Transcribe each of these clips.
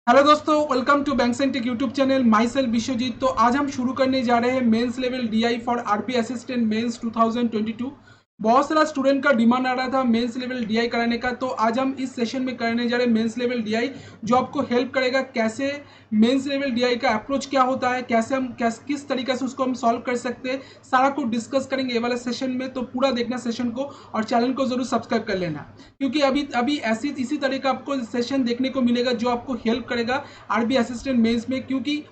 Hello दोस्तों, welcome to bank tech YouTube channel. Myself Vishwajeet. तो आज हम शुरू करने जा रहे हैं mains level DI for RP assistant mains 2022। बहुत सारा स्टूडेंट का डिमांड आ रहा था मेंस लेवल डीआई कराने का, तो आज हम इस सेशन में करने जा रहे हैं मेंस लेवल डीआई, जो आपको हेल्प करेगा कैसे मेंस लेवल डीआई का अप्रोच क्या होता है, कैसे हम किस तरीके से उसको हम सॉल्व कर सकते हैं, सारा कुछ डिस्कस करेंगे ये वाला सेशन में। तो पूरा देखना सेशन को और चैनल को जरूर सब्सक्राइब कर लेना, क्योंकि अभी अभी ऐसी इसी तरह का आपको सेशन देखने को मिलेगा जो आपको हेल्प करेगा आरबी असिस्टेंट मेंस में। क्योंकि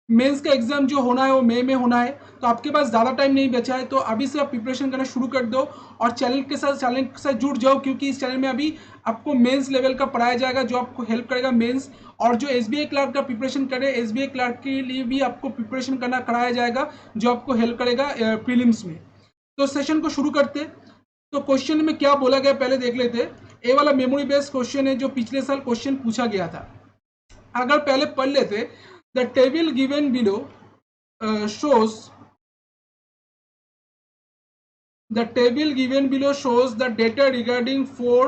मेंस का एग्जाम जो होना है वो मई में होना है, तो आपके पास ज़्यादा टाइम नहीं बचा है, तो अभी से आप प्रिपरेशन करना शुरू कर दो और चैनल के साथ जुड़ जाओ, क्योंकि इस चैनल में अभी आपको मेंस लेवल का पढ़ाया जाएगा जो आपको हेल्प करेगा मेंस। और जो एसबीआई क्लर्क का प्रिपरेशन करे, एसबीआई क्लर्क के लिए भी आपको प्रिपरेशन करना कराया जाएगा जो आपको हेल्प करेगा प्रीलिम्स में। तो सेशन को शुरू करते। तो क्वेश्चन में क्या बोला गया पहले देख लेते। ए वाला मेमोरी बेस्ड क्वेश्चन है जो पिछले साल क्वेश्चन पूछा गया था। अगर पहले पढ़ लेते, the table given below shows the table given below shows the data regarding four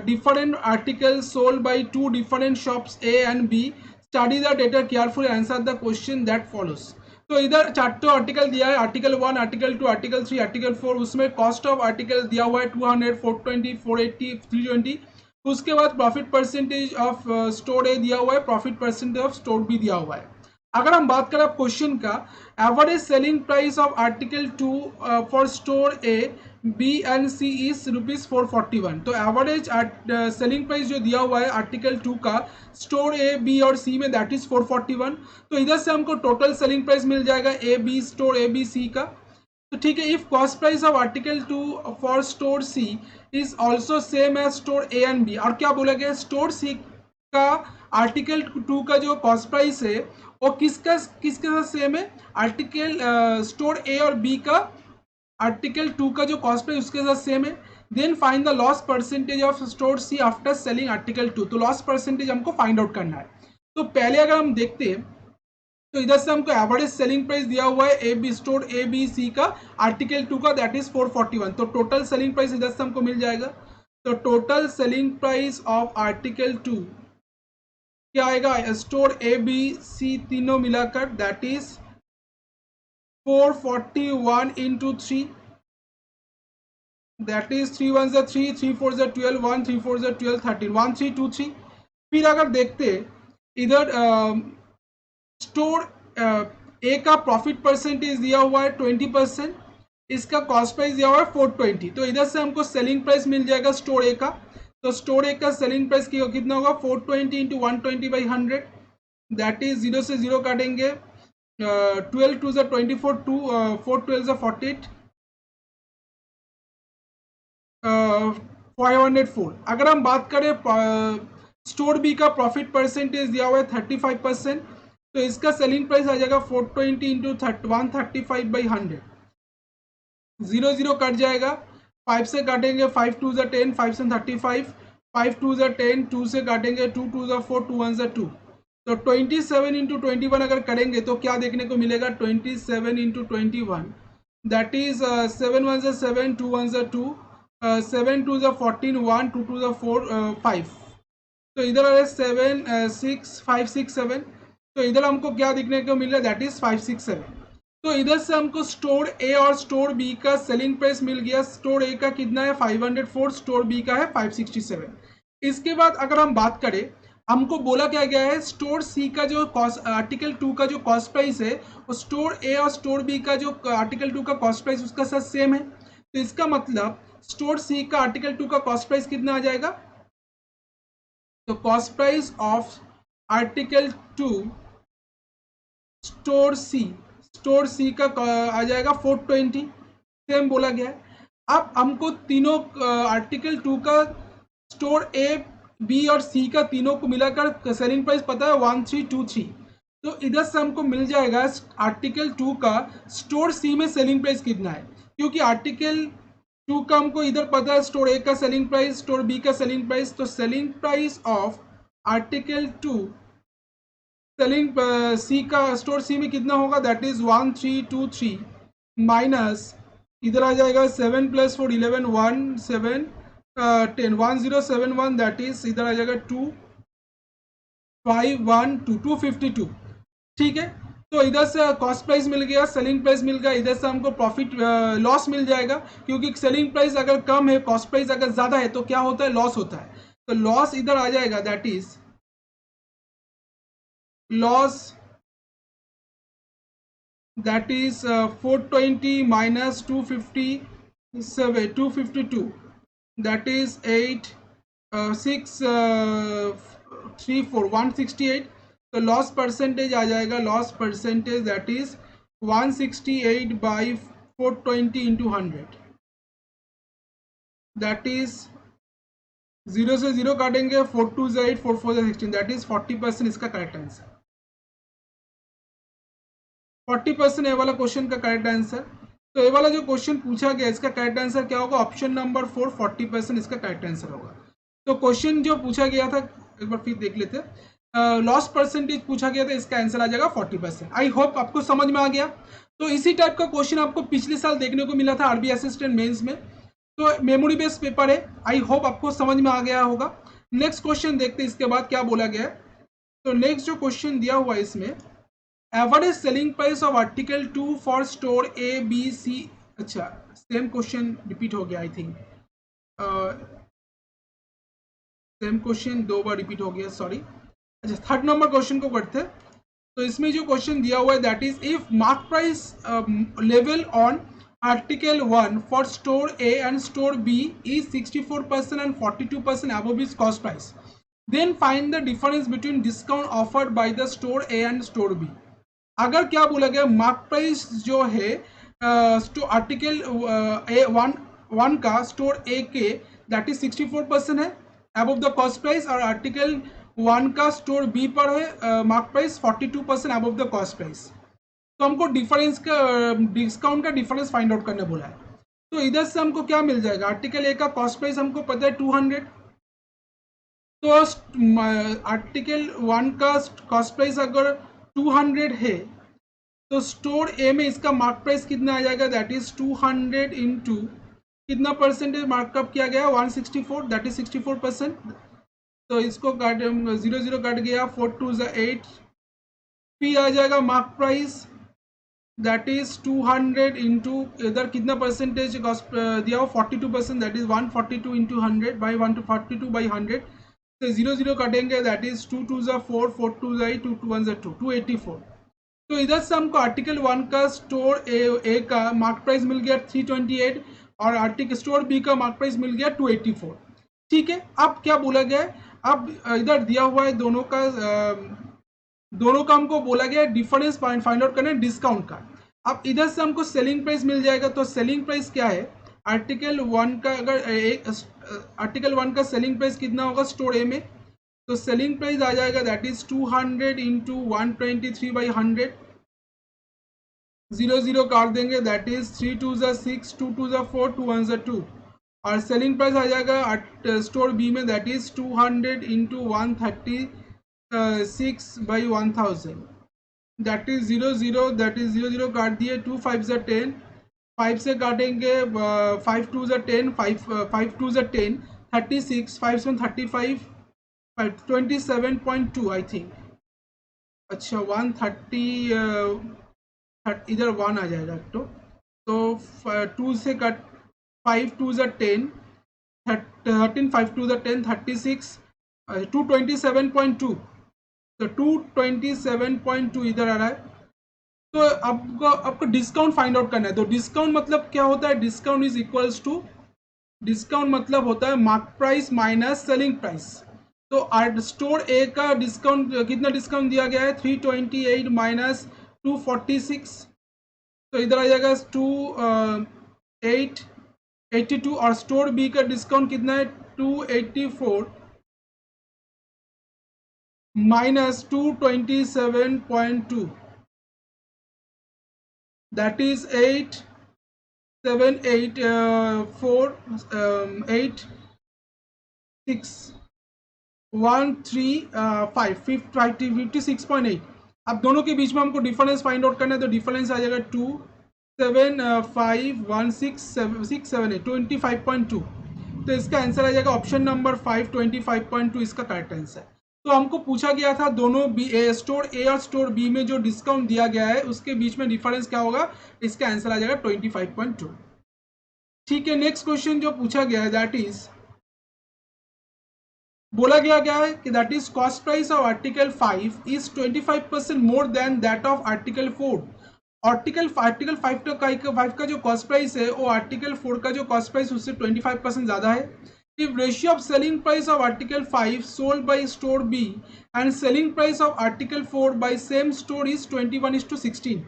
different articles sold by two different shops A and B. Study the data carefully, answer the question that follows. तो इधर चार्टो article दिया है, article 1, article 2, article 3, article 4। उसमें cost of article दिया हुआ है 200, 420, 480, 320। उसके बाद profit percentage of store A दिया हुआ है, profit percentage of store B दिया हुआ है। अगर हम बात करें क्वेश्चन का, average selling price of article 2 for store A B and C is ₹441। तो एवरेज सेलिंग प्राइस जो दिया हुआ है आर्टिकल 2 का स्टोर ए बी और सी में, दैट इज 441। तो इधर से हमको टोटल सेलिंग प्राइस मिल जाएगा A B, store A B C का। तो ठीक है, if cost price of article 2 for store C is also same as store A and B. और क्या बोला गया, स्टोर सी का आर्टिकल 2 का जो कॉस्ट प्राइस है वो किसका किसके साथ सेम है, आर्टिकल स्टोर ए और बी का आर्टिकल 2 का जो कॉस्ट प्राइस उसके साथ सेम है। Then find the loss percentage of store C after selling article 2। तो लॉस परसेंटेज हमको फाइंड आउट करना है। तो पहले अगर हम देखते हैं, तो इधर से हमको एवरेज सेलिंग प्राइस दिया हुआ है A B, store A B C का आर्टिकल 2 का, दैट इज 441। तो टोटल सेलिंग प्राइस इधर से हमको मिल जाएगा। तो total selling price of article 2 क्या आएगा, स्टोर ए बी सी तीनों मिलाकर, that is 441 into 3, that is 3 1 3, 3 4 12, 1 3 4 12, 13, 1323। फिर अगर देखते इधर स्टोर ए का प्रॉफिट परसेंटेज दिया हुआ है 20%, इसका कॉस्ट प्राइस दिया हुआ है 420। तो इधर से हमको सेलिंग प्राइस मिल जाएगा स्टोर ए का। तो स्टोर ए का सेलिंग प्राइस कितना होगा, 420 इंटू 120/100, दैट इज 0 से 0 काटेंगे, 12 2 24, 2 4 12 48, 504। अगर हम बात करें स्टोर बी का प्रॉफिट परसेंटेज दिया हुआ है 35%, तो इसका सेलिंग प्राइस आ जाएगा 420 इंटू 135/100, 0 0 कट जाएगा, 5 से काटेंगे, 5 2 10, 5 से 35, 5 2 10, 2 से काटेंगे, 2 2 4, 2 1 2। तो 27 इंटू 21 अगर करेंगे तो क्या देखने को मिलेगा, 27 इंटू 21, दैट इज 7 1 7, 2 1 2, 7 2 14, 1 2 2 4 5। तो इधर है 7 6 5 6 7। तो इधर हमको क्या देखने को मिल रहा है, दैट इज 5 6 7। तो इधर से हमको स्टोर ए और स्टोर बी का सेलिंग प्राइस मिल गया। स्टोर ए का कितना है 504, स्टोर बी का है 567। इसके बाद अगर हम बात करें, हमको बोला क्या गया है, स्टोर सी का जो कॉस्ट आर्टिकल 2 का जो कॉस्ट प्राइस है वो स्टोर ए और स्टोर बी का जो आर्टिकल 2 का कॉस्ट प्राइस उसका साथ सेम है। तो इसका मतलब स्टोर सी का आर्टिकल 2 का कॉस्ट प्राइस कितना आ जाएगा, तो cost price of article 2 store C का आ जाएगा 420, सेम बोला गया है। अब हमको तीनों आर्टिकल 2 का स्टोर ए बी और सी का तीनों को मिलाकर सेलिंग प्राइस पता है 1323। तो इधर से हमको मिल जाएगा आर्टिकल 2 का स्टोर सी में सेलिंग प्राइस कितना है, क्योंकि आर्टिकल 2 का हमको इधर पता है स्टोर ए का सेलिंग प्राइस, स्टोर बी का सेलिंग प्राइस। तो selling price of article 2 selling C का स्टोर सी में कितना होगा, दैट इज 1323 माइनस इधर आ जाएगा 7 + 4 11, 1 7 10, 1071, दैट इज इधर आ जाएगा 2 512 252, ठीक है। तो इधर से कॉस्ट प्राइस मिल गया, सेलिंग प्राइस मिल गया, इधर से हमको प्रॉफिट लॉस मिल जाएगा, क्योंकि सेलिंग प्राइस अगर कम है, कॉस्ट प्राइस अगर ज्यादा है तो क्या होता है, लॉस होता है। तो लॉस इधर आ जाएगा, that is loss, that is 420 minus 252, that is 8 6 3 4 168। तो लॉस परसेंटेज आ जाएगा, loss percentage that is 168 by 420 into 100, that is 0 से 0 काटेंगे, 4 2 8 4 4 16, दैट इज 40%। इसका करेक्ट आंसर 40% ए वाला क्वेश्चन का करेक्ट आंसर। तो ये वाला जो क्वेश्चन पूछा गया, इसका करेक्ट आंसर क्या होगा, ऑप्शन नंबर 4 40% इसका करेक्ट आंसर होगा। तो क्वेश्चन जो पूछा गया था, एक बार फिर देख लेते हैं, लॉस परसेंटेज पूछा गया था, इसका आंसर आ जाएगा 40%। आई होप आपको समझ में आ गया। तो इसी टाइप का क्वेश्चन आपको पिछले साल देखने को मिला था आरबी असिस्टेंट मेंस में। तो मेमोरी बेस्ड पेपर है, आई होप आपको समझ में आ गया होगा। नेक्स्ट क्वेश्चन देखते हैं इसके बाद क्या बोला गया है। तो नेक्स्ट जो क्वेश्चन दिया हुआ है इसमें, average selling price of article 2 for store A B C. अच्छा, सेम क्वेश्चन रिपीट हो गया, आई थिंक सेम क्वेश्चन 2 बार रिपीट हो गया, सॉरी। अच्छा, थर्ड नंबर क्वेश्चन को करते हैं। तो इसमें जो क्वेश्चन दिया हुआ है, that is if mark price level on article 1 for store A and store B is 64% and 42% above its cost price, then find the difference between discount offered by the store A and store B। अगर क्या बोला गया, mark price जो है article one का store ए के that is 64% है above the cost price, और आर्टिकल 1 का स्टोर बी पर है mark price 42% above the cost price. तो हमको डिफरेंस का डिस्काउंट का डिफरेंस फाइंड आउट करने बोला है। तो इधर से हमको क्या मिल जाएगा, आर्टिकल ए का कॉस्ट प्राइस हमको पता है 200, तो आर्टिकल 1 का कॉस्ट प्राइस अगर 200 है, तो स्टोर ए में इसका मार्क प्राइस कितना आ जाएगा, दैट इज 200 इंटू कितना परसेंटेज मार्कअप किया गया, 164, दैट इज 64%। तो इसको काट 0 0 कट गया, 4 2 8, फिर आ जाएगा mark price that is 200 into इधर कितना परसेंटेज दिया हो 42%, that is 142 into 100 by 142 by 100। तो 0 0 कटेंगे, दैट इज 2 2 4 4 2 8 2 2 1 2 284। तो इधर से हमको आर्टिकल 1 का स्टोर ए का मार्क प्राइस मिल गया 328, और आर्टिकल स्टोर बी का मार्क प्राइस मिल गया 284, ठीक है। अब क्या बोला गया है, अब इधर दिया हुआ है दोनों का हमको बोला गया डिफरेंस फाइंड आउट करना है डिस्काउंट का। अब इधर से हमको सेलिंग प्राइस मिल जाएगा। तो सेलिंग प्राइस क्या है, आर्टिकल 1 का अगर आर्टिकल 1 का सेलिंग प्राइस कितना होगा स्टोर ए में, तो सेलिंग प्राइस आ जाएगा दैट इज 200 इंटू 123 बाई 100, 0 0 काट देंगे, दैट इज 3 2 6 2 2 4 2 1 2, और सेलिंग प्राइस आ जाएगा स्टोर बी में that is 200 into 136 by 1000, that is 0 0, that is 0 0 काट दिए, 2 5 10, 5 से काटेंगे 5 2 10, 5 2 10, 36, 5 7 35, 27.2 आई थिंक। अच्छा 130 इधर 1 आ जाएगा तो 2 से कट 5 2 10, 13 5 2 10, 36, 227.2, तो 227.2 इधर आ रहा है। तो आपको डिस्काउंट फाइंड आउट करना है। तो डिस्काउंट मतलब क्या होता है, discount is equals to, discount मतलब होता है mark price minus selling price. तो स्टोर ए का डिस्काउंट कितना डिस्काउंट दिया गया है 328 माइनस 246, तो इधर आ जाएगा 282, और स्टोर बी का डिस्काउंट कितना है 284 माइनस 227.2, दैट इज 8 7 8 4 8 6 1 3 5 56.8। अब दोनों के बीच में हमको डिफरेंस फाइंड आउट करना है। तो डिफरेंस आ जाएगा 2 7 5 1 6 7 8 25.2। तो इसका आंसर आ जाएगा ऑप्शन नंबर 5 25.2 इसका करेक्ट आंसर। तो हमको पूछा गया था दोनों स्टोर ए और स्टोर बी में जो डिस्काउंट दिया गया है उसके बीच में डिफरेंस क्या होगा, इसका आंसर आ जाएगा 25.2। ठीक है, नेक्स्ट क्वेश्चन जो पूछा गया है दैट इज, बोला गया है कि that is cost price of article 5 is 25% more than that of article 4। Article 5 का जो कॉस्ट प्राइस है वो आर्टिकल 4 का जो कॉस्ट प्राइस उससे 25% ज्यादा है। If ratio of selling price of article 5 sold by store B and selling price of article 4 by same store is 21:16।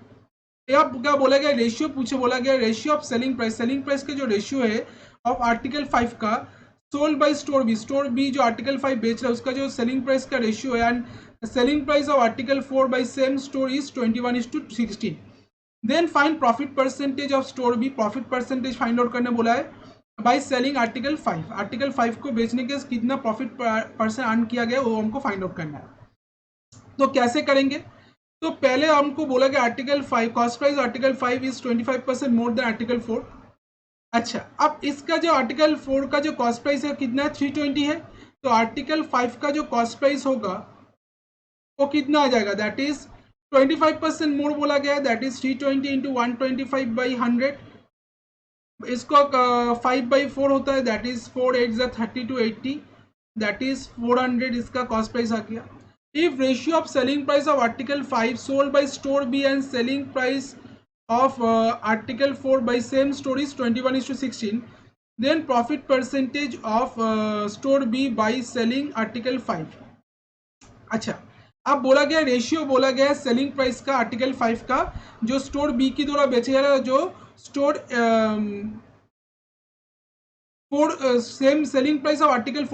अब क्या बोला गया, रेशियो पूछे, बोला गया रेशियो ऑफ सेलिंग प्राइस के जो रेशियो है ऑफ आर्टिकल 5 का सोल्ड बाय स्टोर बी जो आर्टिकल 5 बेच रहा है उसका जो सेलिंग प्राइस का रेशियो है and selling price of article 4 by same store is 21:16। Then find profit percentage of store B, profit percentage find out करने बोला है बाय सेलिंग आर्टिकल 5। आर्टिकल 5 को बेचने के कितना प्रॉफिट परसेंट अर्न किया गया वो हमको फाइंड आउट करना है। तो कैसे करेंगे, तो पहले हमको बोला गया article 5 cost price article 5 is 25% more than article 4। अच्छा, अब इसका जो आर्टिकल 4 का जो कॉस्ट प्राइस है कितना है, 320 है। तो आर्टिकल 5 का जो कॉस्ट प्राइस होगा वो कितना आ जाएगा, दैट इज 25% मोर बोला गया है, दैट इज 320 इंटू 125/100। इसको 5/4 होता है, that is 4 8 30 to 80, that is 400 इसका कॉस्ट प्राइस आ गया। If ratio of selling price of article 5 sold by store B and selling price of article 4 by same store is 21:16, then profit percentage of store B by selling article 5। अच्छा, अब बोला गया ratio बोला गया selling price का article 5 का जो store B की द्वारा बेचे जा रहा है, जो store same selling price of article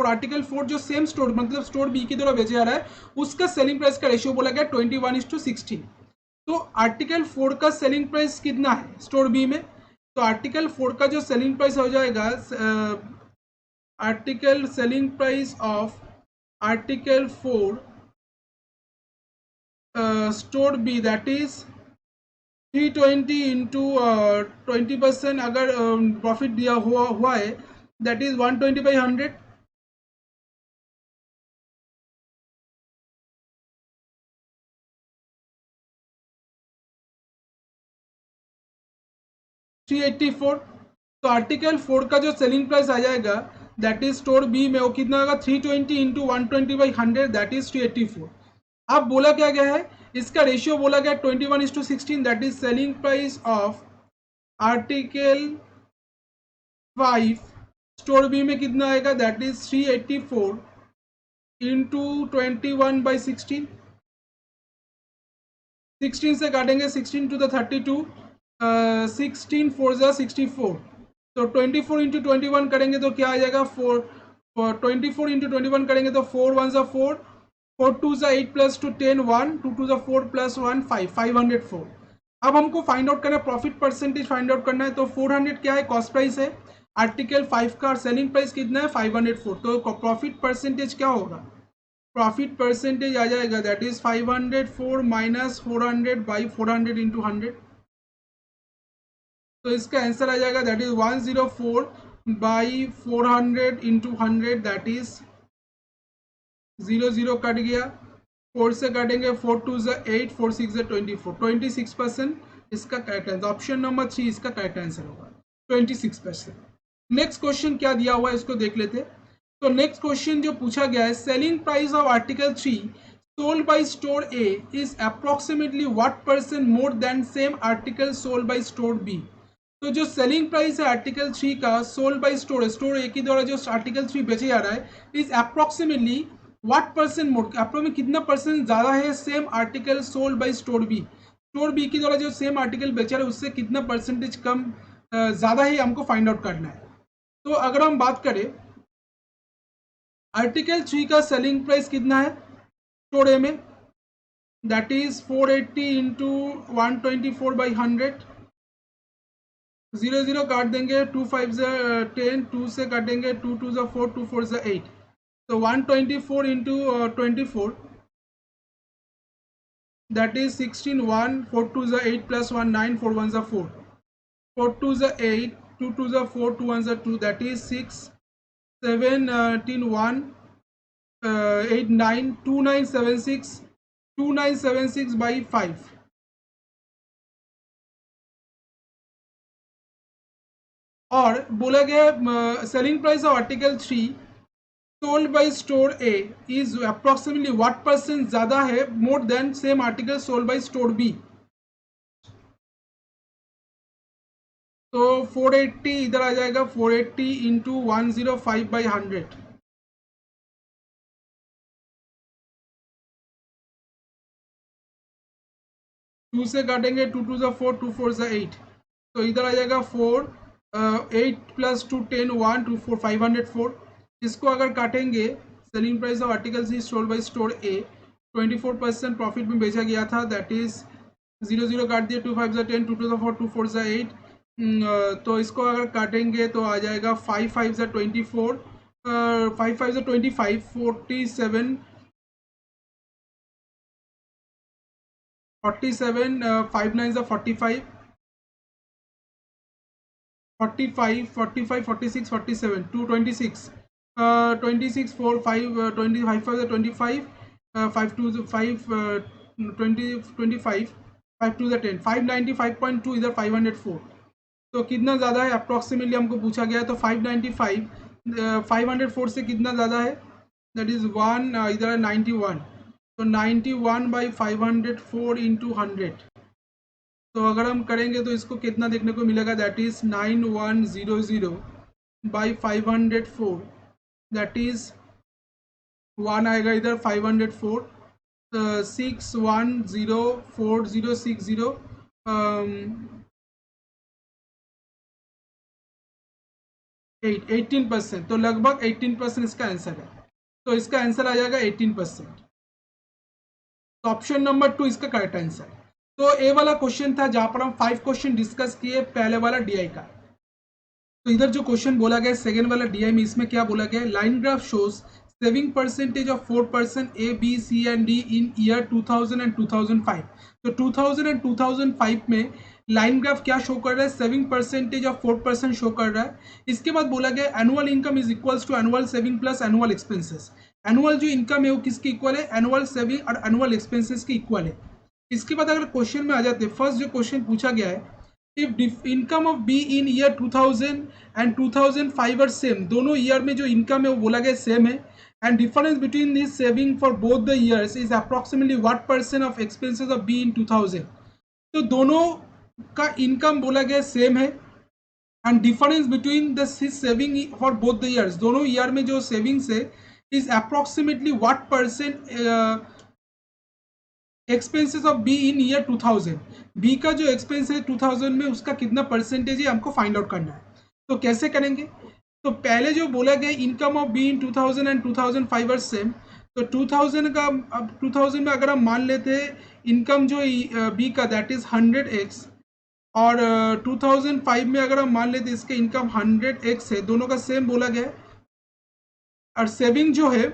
4 जो सेम स्टोर मतलब स्टोर बी की द्वारा बेचा जा रहा है उसका सेलिंग प्राइस का रेशियो बोला गया 21:16। तो आर्टिकल 4 का सेलिंग प्राइस कितना है स्टोर बी में, तो आर्टिकल 4 का जो सेलिंग प्राइस हो जाएगा article selling price of article 4 store B that is 320 into 20% अगर प्रॉफिट दिया हुआ है that is 120/100। 384। तो आर्टिकल 4 का जो सेलिंग प्राइस आ जाएगा दैट इज स्टोर बी में वो कितना होगा 320 इंटू 120/100 दैट इज 384। अब बोला क्या गया है, इसका रेशियो बोला गया 21:16 that is selling price of article 5 store B में कितना आएगा दैट इज 384 इंटू 21/16। 16 से काटेंगे 16 टू द 32, 16 4 64। तो 24 इंटू 21 करेंगे तो क्या आ जाएगा 24 इंटू 21 करेंगे तो 4 1 4, 4 2 8 प्लस 2 10 1, 2 2 4 प्लस 1 5, 504। अब हमको फाइंड आउट करना है प्रॉफिट परसेंटेज फाइंड आउट करना है। तो 400 क्या है कॉस्ट प्राइस है आर्टिकल 5 का, सेलिंग प्राइस कितना है 504। तो प्रॉफिट परसेंटेज क्या होगा, प्रॉफिट परसेंटेज आ जाएगा that is 504 minus 400 by 400 into 100। तो इसका आंसर आ जाएगा that is 104 by 400 into 100 that is 0 cut गया, 4 से काटेंगे 4 2 8, 4 6 24, 26% इसका करेक्ट आंसर, ऑप्शन नंबर 3 इसका करेक्ट आंसर होगा 26%। नेक्स्ट क्वेश्चन क्या दिया हुआ है इसको देख लेते हैं। तो नेक्स्ट क्वेश्चन जो पूछा गया है selling price of article 3 sold by store A is approximately what percent more than same article sold by store B. तो जो सेलिंग प्राइस है आर्टिकल 3 का सोल्ड बाय स्टोर ए के द्वारा जो आर्टिकल 3 बेचे जा रहा है is approximately what percent more, approximately कितना परसेंट ज्यादा है same article sold by store B. Store B के द्वारा जो सेम आर्टिकल बेचा रहा है उससे कितना परसेंटेज कम ज्यादा है हमको फाइंड आउट करना है। तो अगर हम बात करें आर्टिकल 3 का सेलिंग प्राइस कितना है स्टोर ए में दैट इज 480 इंटू 124/100, 0 काट देंगे 2 5 10, 2 से काटेंगे 2 2 4, 2 4 8। तो 124 into 24 that is 16 1, 4 2 8 plus 1 9, 4 1 4, 4 2 8, 2 2 4, 2 1 2 that is 6 17 1, 8 9 2976 by 5 और बोला गया selling price of article 3 sold by store A is approximately what percent ज़्यादा है more than same article sold by store B. तो 480 इधर आ जाएगा 480 इंटू 105 by 100 2 से काटेंगे 2 2 4 2 4 8 तो इधर आ जाएगा 4 8 प्लस 2 10 1 2 4 504 इसको अगर काटेंगे selling price of articles is sold by store A 24% profit में बेचा गया था दैट इज 0 0 काट दिए 2 5 10 2 2 4 2 4 8 तो इसको अगर काटेंगे तो आ जाएगा 5 5 24 5 5 25 47 47 5 9 45 45 45 46 47 226 26 4 5 25 5 25 5 2 5 20 25 5 2 10 595.2 इधर 504 तो कितना ज़्यादा है अप्रॉक्सीमेटली हमको पूछा गया है तो 595 504 से कितना ज़्यादा है दैट इज़ 1 इधर है 91 तो 91 बाई 504 इंटू 100 तो अगर हम करेंगे तो इसको कितना देखने को मिलेगा that is 9100 by 504 that is 1 आएगा इधर 504 6104060 18% तो लगभग 18% इसका आंसर है तो इसका आंसर आ जाएगा 18%। तो ऑप्शन नंबर 2 इसका करेक्ट आंसर है। तो ए वाला क्वेश्चन था जहां पर हम 5 क्वेश्चन डिस्कस किए पहले वाला डीआई का। तो इधर जो क्वेश्चन बोला गया सेकेंड वाला डीआई में इसमें क्या बोला गया line graph shows saving percentage of 4% A B C and D in year 2000 and 2005। तो 2000 एंड 2005 में लाइन ग्राफ क्या शो कर रहा है सेविंग परसेंटेज ऑफ 4% शो कर रहा है। इसके बाद बोला गया annual income is equals to annual saving plus annual expenses. Annual जो इनकम है वो किसकी इक्वल है एनुअल सेविंग और एनुअल एक्सपेंसेस की इक्वल है। इसके बाद अगर क्वेश्चन में आ जाते फर्स्ट जो क्वेश्चन पूछा गया है if income of B in year 2000 and 2005 are same दोनों ईयर में जो इनकम है वो बोला गया सेम है and difference between this saving for both the years is approximately what percent of expenses of B in 2000। तो दोनों का इनकम बोला गया सेम है and difference between the saving for both the years दोनों ईयर में जो सेविंग्स है is approximately what percent expenses of B in year 2000। B का जो एक्सपेंस है 2000 में उसका कितना परसेंटेज है हमको फाइंड आउट करना है। तो कैसे करेंगे तो पहले जो बोला गया income of B in 2000 and 2005 are same तो 2000 का अब 2000 में अगर हम मान लेते हैं इनकम जो बी का दैट इज 100x और 2005 में अगर हम मान लेते इसके इनकम 100x है दोनों का सेम बोला गया है और सेविंग जो है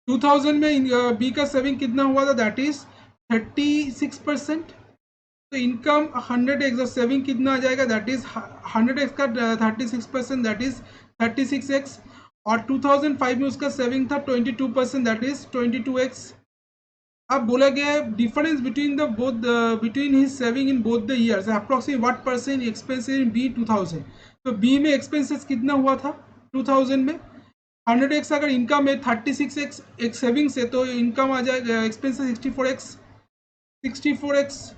2000 में बी का सेविंग कितना हुआ था दैट इज 36%। तो इनकम 100x और सेविंग कितना आ जाएगा दैट इज 100x का 36% दैट इज 36x और 2005 में उसका सेविंग था 22% दैट इज 22x। अब बोला गया है difference between the both between his saving in both the years approximate what percent expenses in B 2000। तो बी में एक्सपेंसेस कितना हुआ था 2000 में 100x अगर इनकम है 36x एक सेविंग से तो इनकम आ जाएगा एक्सपेंसेस 64x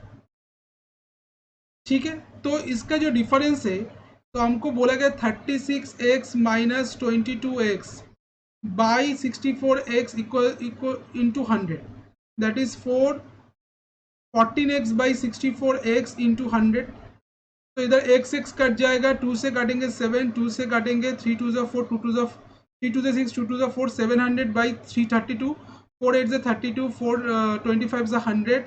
ठीक है। तो इसका जो डिफरेंस है तो हमको बोला गया 36x minus 22x by 64x equal into 100 that is 14x by 64x into 100। तो इधर x कट जाएगा 2 से काटेंगे 7 2 से काटेंगे 3 2 4 2 2 3 2 6 2 2 4 700 बाई 332 4 8 32 4 25 100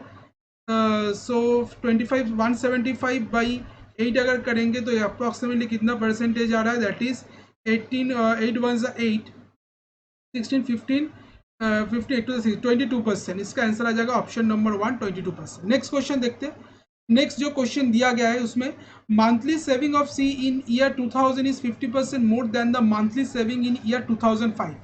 सो 25 175 बाई 8 अगर करेंगे तो अप्रॉक्सीमेटली कितना परसेंटेज आ रहा है दैट इज 18 8 1 8 16 15 58 22%। इसका आंसर आ जाएगा ऑप्शन नंबर 1 22%। नेक्स्ट क्वेश्चन देखते हैं। नेक्स्ट जो क्वेश्चन दिया गया है उसमें monthly saving of C in year 2000 is 50% more than the monthly saving in year 2005।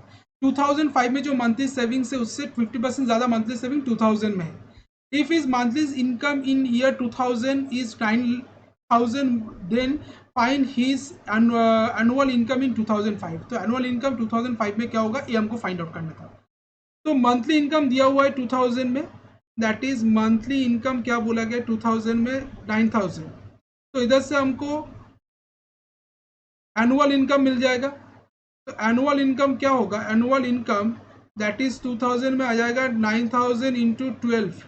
2005 में जो मंथली सेविंग्स है उससे 50% ज़्यादा मंथली सेविंग 2000 में है। If is monthly income in year 2000 is 9000 then find his annual income in 2005। तो annual income 2005 में क्या होगा ये हमको फाइंड आउट करना था। तो मंथली इनकम दिया हुआ है 2000 में, दैट इज मंथली इनकम क्या बोला गया 2000 में 9000। तो इधर से हमको एनुअल इनकम मिल जाएगा। तो एनुअल इनकम क्या होगा, एनुअल इनकम दैट इज 2000 में आ जाएगा 9000 इंटू 12,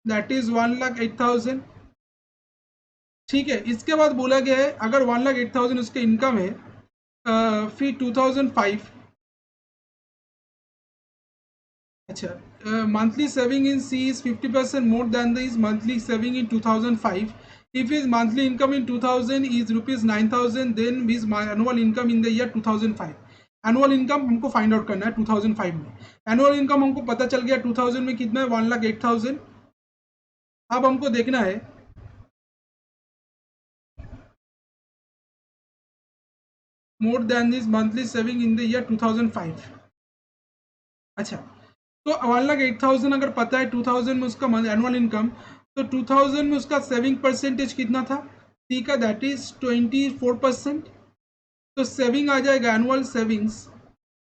दैट इज 1,08,000। ठीक है, इसके बाद बोला गया है अगर 1,08,000 उसके इनकम है, फिर 2005, अच्छा monthly saving in C is 50% more than the is monthly saving in 2005. If his monthly income in 2000 is rupees 9,000 then his annual income in the year 2005. Annual income हमको फाइंड आउट करना है 2005 में। Annual income हमको पता चल गया 2000 में कितना है 1,08,000। अब हमको देखना है more than this monthly saving in the year 2005। अच्छा, तो 1,08,000 अगर पता है 2000 में उसका एनुअल इनकम, तो 2000 में उसका सेविंग परसेंटेज कितना था सी का, दैट इज 24%। तो सेविंग आ जाएगा एनुअल सेविंग्स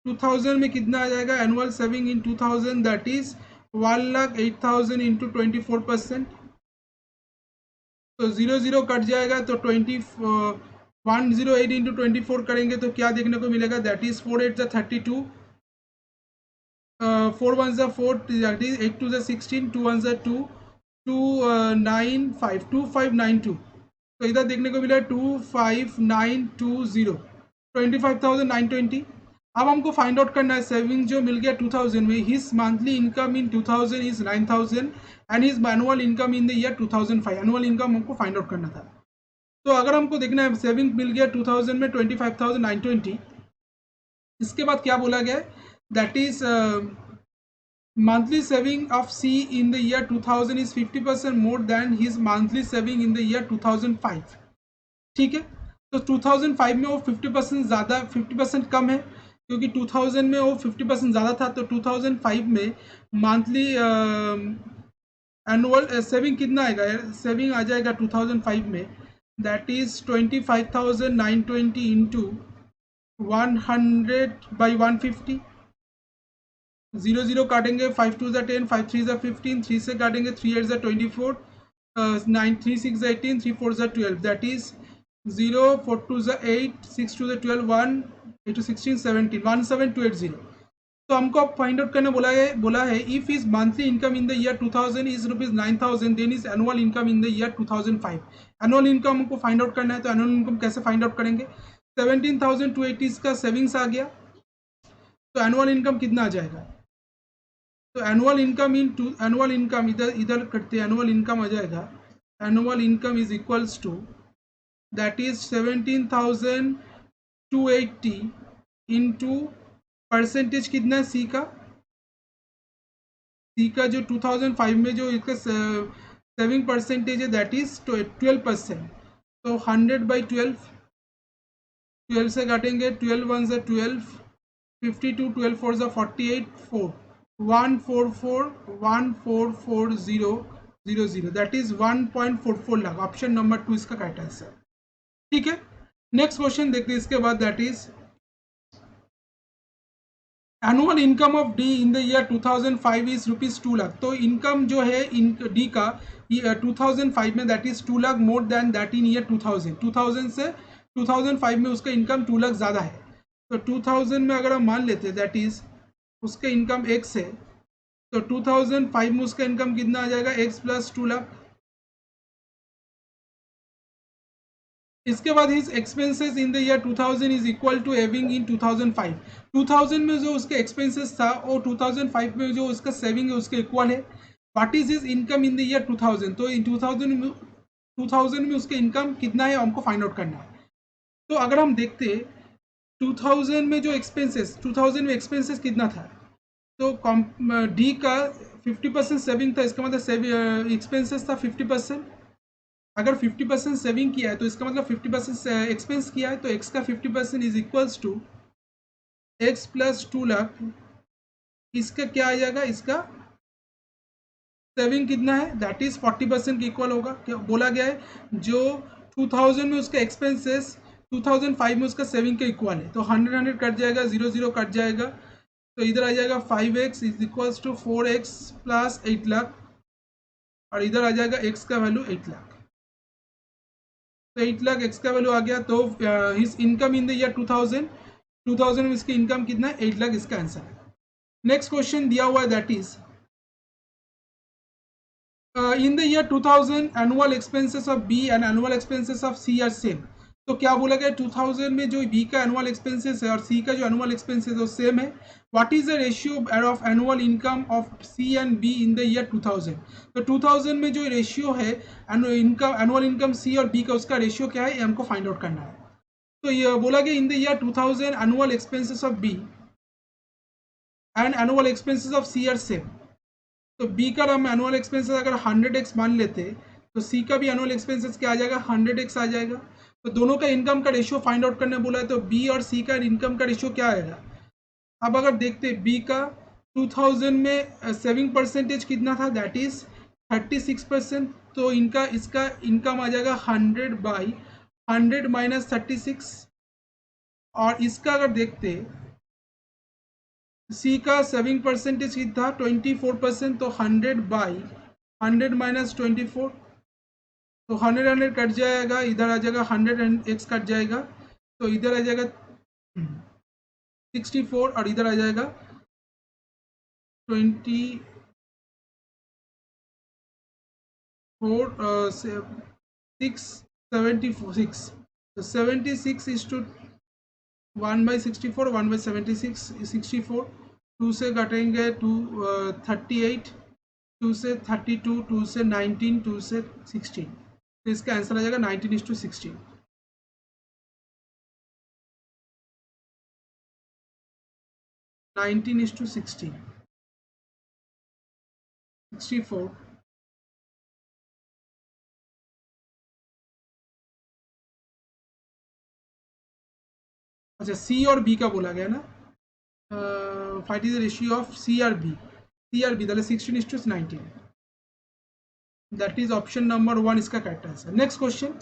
2000 में कितना आ जाएगा annual saving in 2000, that is 1,08,000 into 24%। तो 0 कट जाएगा तो 108 इंटू 24 करेंगे तो क्या देखने को मिलेगा, दैट इज 4 8 32, 4 1 4, that is 8 2 16, 2 1 2, 2 9 5, 2592। तो इधर देखने को मिला 25920, 25,920। अब हमको फाइंड आउट करना है सेविंग जो मिल गया 2000 में, his monthly income in 2000 is 9000 and his annual income in the year 2005। Annual income हमको फाइंड आउट करना था। तो अगर हमको देखना है सेविंग मिल गया 2000 में 25,920, इसके बाद क्या बोला गया है, that is monthly saving of C in the year 2000 is 50% more than his monthly saving in the year 2005। ठीक है, तो 2005 में वो 50% ज़्यादा 50% कम है, क्योंकि 2000 में वो 50% ज़्यादा था। तो 2005 में मंथली एनुअल सेविंग कितना आएगा, सेविंग आ जाएगा 2005 में, दैट इज 25,920 इंटू 100/150। 0 काटेंगे, 5 2 10, 5 3 15, 3 से काटेंगे 3 8 24, 9 3 6 18, 3 4 12, दैट इज 0 4 2 8, 6 2 12, 1 8 16 17, 17280। तो हमको अब फाइंड आउट करने बोला है if is monthly income in the year 2000 is rupees 9,000 then is annual income in the year 2005। Annual income हमको फाइंड आउट करना है। तो एनुअल इनकम कैसे फाइंड आउट करेंगे, 17,280 का सेविंग्स आ गया, तो एनुअल इनकम कितना आ जाएगा, तो एनुअल इनकम एनुअल इनकम इधर करते हैं, एनुअल इनकम आ जाएगा, annual income is equals to that is 17,280 into percentage कितना है सी का जो 2005 में जो इसका सेविंग परसेंटेज है दैट इज 12%। तो 100/12, 12 से काटेंगे, 12 1 से 12, 52, 12 4 से 48, 4 144,144,000, that is 1.44 lakh. Option number 2 इसका करेक्ट आंसर। ठीक है, नेक्स्ट क्वेश्चन देखते हैं इसके बाद, that is annual income of D in the year 2005 is rupees 2 lakh. तो इनकम जो है डी का 2005 में that is 2 lakh more than that in year 2000। 2000 से 2005 में उसका इनकम 2 लाख ज़्यादा है। तो 2000 में अगर हम मान लेते हैं दैट इज उसका इनकम x है, तो 2005 में उसका इनकम कितना आ जाएगा x प्लस 2 लाख। इसके बाद his expenses in the year 2000 is equal to having in 2005। 2000 में जो उसके एक्सपेंसेस था और 2005 में जो उसका सेविंग है उसके इक्वल है। What is his income in the year 2000, तो इन 2000 में उसका इनकम कितना है हमको फाइंड आउट करना है। तो अगर हम देखते 2000 में जो एक्सपेंसेस 2000 में एक्सपेंसेस कितना था, तो डी का 50% सेविंग था, इसका मतलब एक्सपेंसेस था 50%। अगर 50% सेविंग किया है तो इसका मतलब 50% एक्सपेंस किया है, तो एक्स का 50% is equals to x plus 2 lakh इसका क्या आ जाएगा, इसका सेविंग कितना है, दैट इज 40% के इक्वल होगा। क्या बोला गया है, जो 2000 में उसका एक्सपेंसेस 2005 में उसका सेविंग के इक्वल है, तो 100 कट जाएगा, 0 कट जाएगा, तो इधर आ जाएगा 5x is equals to 4x plus 8 lakh, और इधर आ जाएगा x का वैल्यू 8 लाख। तो 8 लाख x का वैल्यू आ गया। तो his income in the year 2000 में इसकी इनकम कितना है, 8 लाख, इसका आंसर है। नेक्स्ट क्वेश्चन दिया हुआ है, that is in the year 2000 annual expenses of B and annual expenses of C are same। तो क्या बोला गया, 2000 में जो B का एनुअल एक्सपेंसेस है और C का जो एनुअल एक्सपेंसेस है वो सेम है। What is the ratio of annual income of C and B in the year 2000। तो 2000 में जो रेशियो है एनुअल इनकम C और B का, उसका रेशियो क्या है, ये हमको फाइंड आउट करना है। तो ये बोला गया in the year 2000 annual expenses of B and annual expenses of C are same. तो बी का हम एनुअल एक्सपेंसेस अगर 100x मान लेते, तो सी का भी एनुअल एक्सपेंसेस क्या आ जाएगा, 100x आ जाएगा। तो दोनों का इनकम का रेशियो फाइंड आउट करने बोला है, तो बी और सी का इनकम का रेशियो क्या आएगा। अब अगर देखते बी का 2000 में सेविंग परसेंटेज कितना था, दैट इज 36%। तो इनका इसका इनकम आ जाएगा 100/100 माइनस 36। और इसका अगर देखते सी का सेविंग परसेंटेज कितना था 24%, तो 100/100 माइनस 24, तो 100 कट जाएगा, इधर आ जाएगा 100x कट जाएगा, तो इधर आ जाएगा 64 और इधर आ जाएगा 24 676। तो 76 इज टू 1/64, 1/76, 64, 2 से कटेंगे 2 38, 2 से 32, 2 से 19, 2 से 16, तो इसका आंसर आ जाएगा 19:16। 19:16, 64। अच्छा, सी और बी का बोला गया ना, fight is the ratio of C R B, that 16:19, that is option number 1 इसका correct answer. Next question,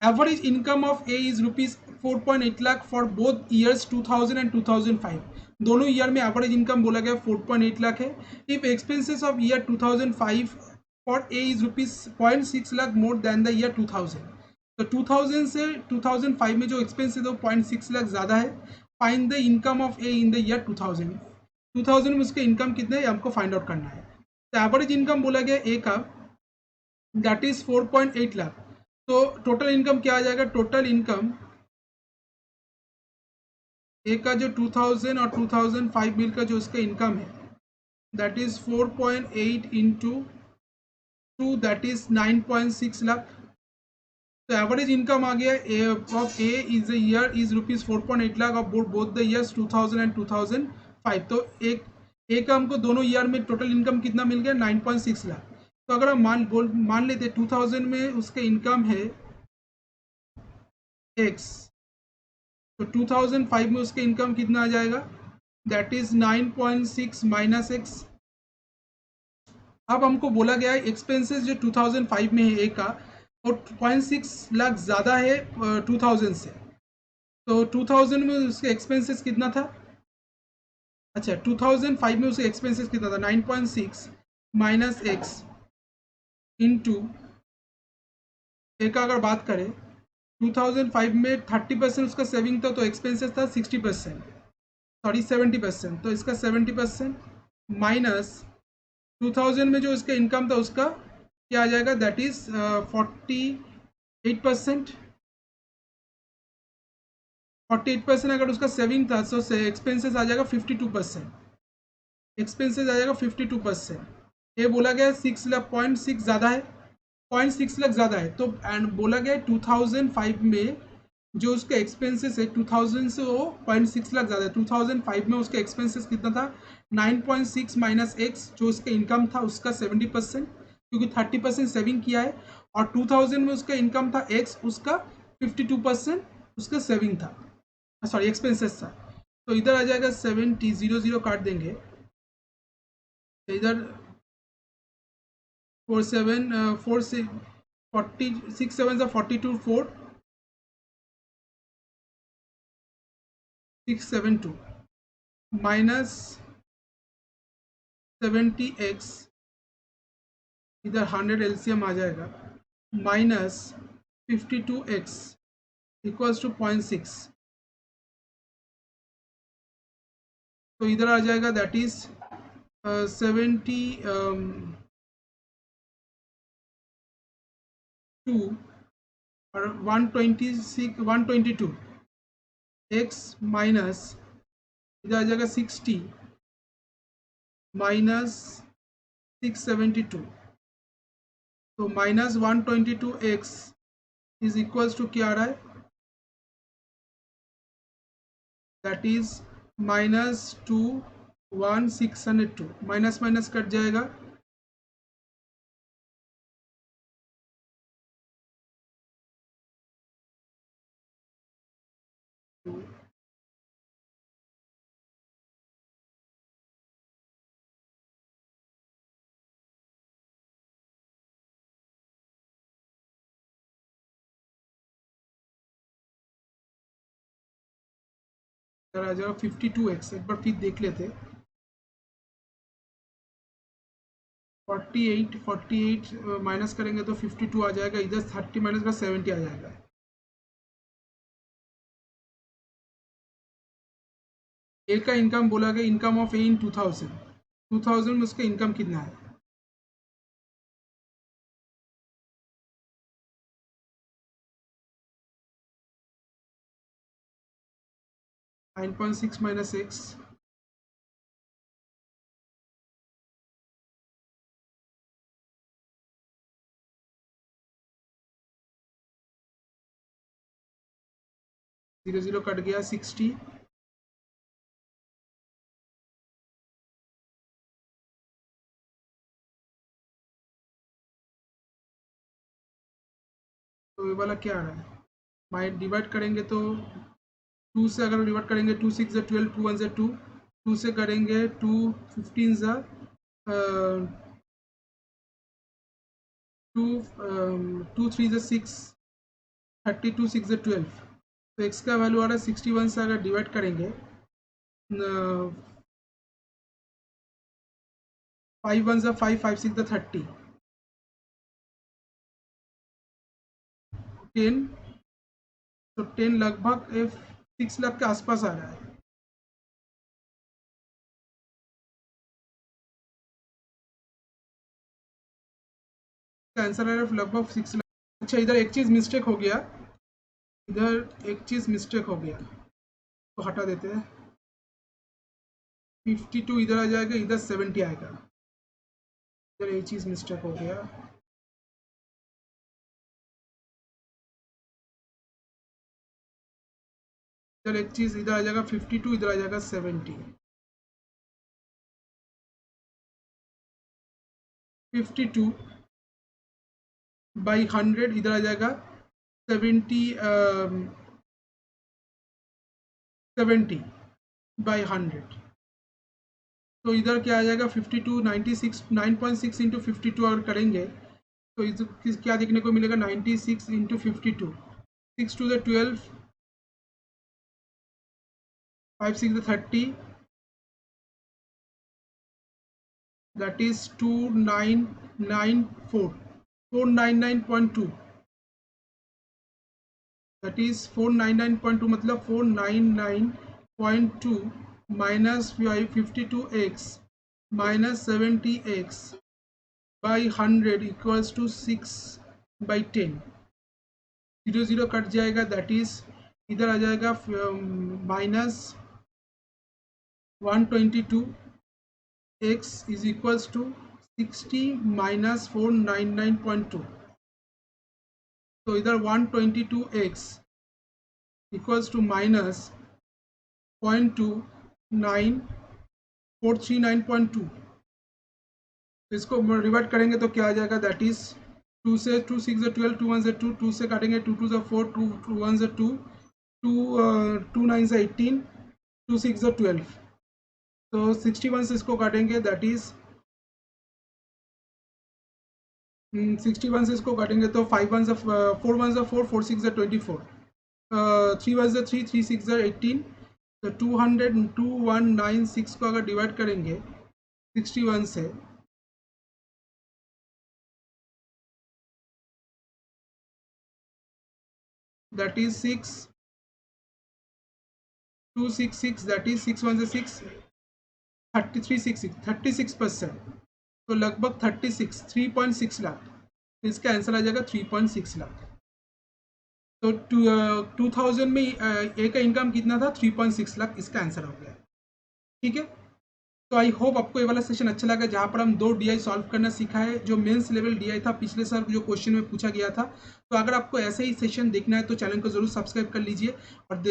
average income of A is rupees 4.8 lakh for both years 2000 and 2005। दोनों ईयर में एवरेज इनकम बोला गया 4.8 लाख है। If expenses of year 2005 for a is rupees 0.6 lakh more than the year 2000। तो 2000 से 2005 में जो एक्सपेंसेस है वो 0.6 लाख ज़्यादा है। Find the income of A in the year 2000। 2000 में उसके इनकम कितने है हमको फाइंड आउट करना है। तो एवरेज इनकम बोला गया ए का, दैट इज 4.8 लाख। तो टोटल इनकम क्या आ जाएगा, टोटल इनकम ए का जो 2000 और 2005 मिल का जो उसका इनकम है, that is 4.8 into 2, that is 9.6 lakh. तो एवरेज इनकम आ गया of A is year is rupees 4.8 lakh of both the years 2000 and 2005। तो एक ए का हमको दोनों ईयर में टोटल इनकम कितना मिल गया, 9.6 लाख। तो अगर हम मान लेते 2000 में उसका इनकम है x, तो 2005 में उसका इनकम कितना आ जाएगा, दैट इज 9.6 माइनस x। अब हमको बोला गया है एक्सपेंसेस जो 2005 में है ए का, और 0.6 लाख ज़्यादा है 2000 से। तो 2000 में उसके एक्सपेंसेस कितना था, अच्छा 2005 में उसके एक्सपेंसेस कितना था, 9.6 माइनस x इंटू ए का अगर बात करें 2005 में 30% उसका सेविंग था, तो एक्सपेंसेस था 60%, सॉरी 70%। तो इसका 70% माइनस 2000 में जो इसका इनकम था उसका क्या आ जाएगा, दैट इज 48%। 48% अगर उसका सेविंग था तो एक्सपेंसेस आ जाएगा 52%, एक्सपेंसेस आ जाएगा 52%। ये बोला गया 6 लाख 0.6 ज़्यादा है, 0.6 लाख ज़्यादा है। तो एंड बोला गया 2005 में जो उसका एक्सपेंसेस है 2000 से वो 0.6 लाख ज़्यादा है। 2005 में उसका एक्सपेंसेस कितना था, 9.6 माइनस एक्स, जो उसका इनकम था उसका 70%, क्योंकि 30% सेविंग किया है, और 2000 में उसका इनकम था एक्स, उसका 52% उसका सेविंग था, सॉरी एक्सपेंसेस था। तो इधर आ जाएगा 70, 0 काट देंगे, इधर 4 7 4 6 40 6 7 42 4 672 माइनस 70x, इधर 100 एलसीएम आ जाएगा, माइनस 52x इक्वल्स टू 0.6, तो इधर आ जाएगा दैट इज 72 और 122 x माइनस इधर आ जाएगा 60 माइनस 672, तो minus 122x is equals to क्या आ रहा है, that is minus 21602, minus minus cut जाएगा, आ जाएगा 52x, एक बार फिर देख लेते, 48 माइनस करेंगे तो 52 आ जाएगा, इधर 30 माइनस का 70 आ जाएगा। ए का इनकम बोला गया, इनकम ऑफ ए इन 2000 में उसका इनकम कितना है, -9.6 minus x, zero zero cut गया, 60 तो ये वाला क्या आ रहा है, माइंड डिवाइड करेंगे तो 2 से अगर डिवाइड करेंगे 2 6 12 2 1 2, 2 से करेंगे 2 15 2 3 6 32 6 12, तो x का वैल्यू आ रहा है 61 से अगर डिवाइड करेंगे 5 1 5 5 6 30 10, तो 10 लगभग 6 लाख के आसपास आ रहा है, आंसर आ रहा है लगभग 6 लाख। अच्छा इधर एक चीज़ मिस्टेक हो गया, इधर एक चीज़ मिस्टेक हो गया तो हटा देते हैं, 52 इधर आ जाएगा, इधर 70 आएगा, इधर एक चीज़ मिस्टेक हो गया, इधर एक चीज़ इधर आ जाएगा 52, इधर आ जाएगा 70, 52 बाई 100 इधर आ जाएगा 70 70 बाई 100, तो इधर क्या आ जाएगा 52 96 9.6 इंटू 52 अगर करेंगे तो इधर क्या देखने को मिलेगा 96 into 52, 6 to the 12 5 6 the 30, that is 2994 499.2, that is 499.2 मतलब 499.2 minus 52x minus 70x by 100 equals to 6 by 10, 0 0 cut जाएगा, दैट इज इधर आ जाएगा minus 122 x is equals to 60 minus 499.2, तो इधर 122x equals to minus 0.29439.2, इसको रिवर्ट करेंगे तो क्या आ जाएगा, दैट इज 2 से 2 6 12 2 1 2, 2 से काटेंगे 2 2 4 2 1 2 2 2 9 18 2 6 12, तो 61 से इसको काटेंगे दैट इज 61 से इसको काटेंगे तो 5 1 4 1 4 4 6 24, 3 1 3 3 6 18, तो 200 2196 को अगर डिवाइड करेंगे 61 से, दैट इज 6266, दैट इज 6 1 से 6 36%, तो लगभग 3.6 लाख, इसका आंसर आ जाएगा 3.6 लाख। तो 2000 में ए का इनकम कितना था? 3.6 लाख, इसका आंसर हो गया। ठीक है, तो आई होप आपको ये वाला सेशन अच्छा लगा, जहाँ पर हम 2 DI सॉल्व करना सीखा है, जो मेंस लेवल DI था पिछले साल जो क्वेश्चन में पूछा गया था। तो अगर आपको ऐसे ही सेशन देखना है तो चैनल को जरूर सब्सक्राइब कर लीजिए और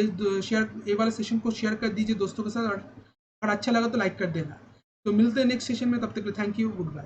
शेयर ये वाला सेशन को शेयर कर दीजिए दोस्तों के साथ, और अच्छा लगा तो लाइक कर देना। तो मिलते हैं नेक्स्ट सेशन में, तब तक के लिए थैंक यू, गुड बाय।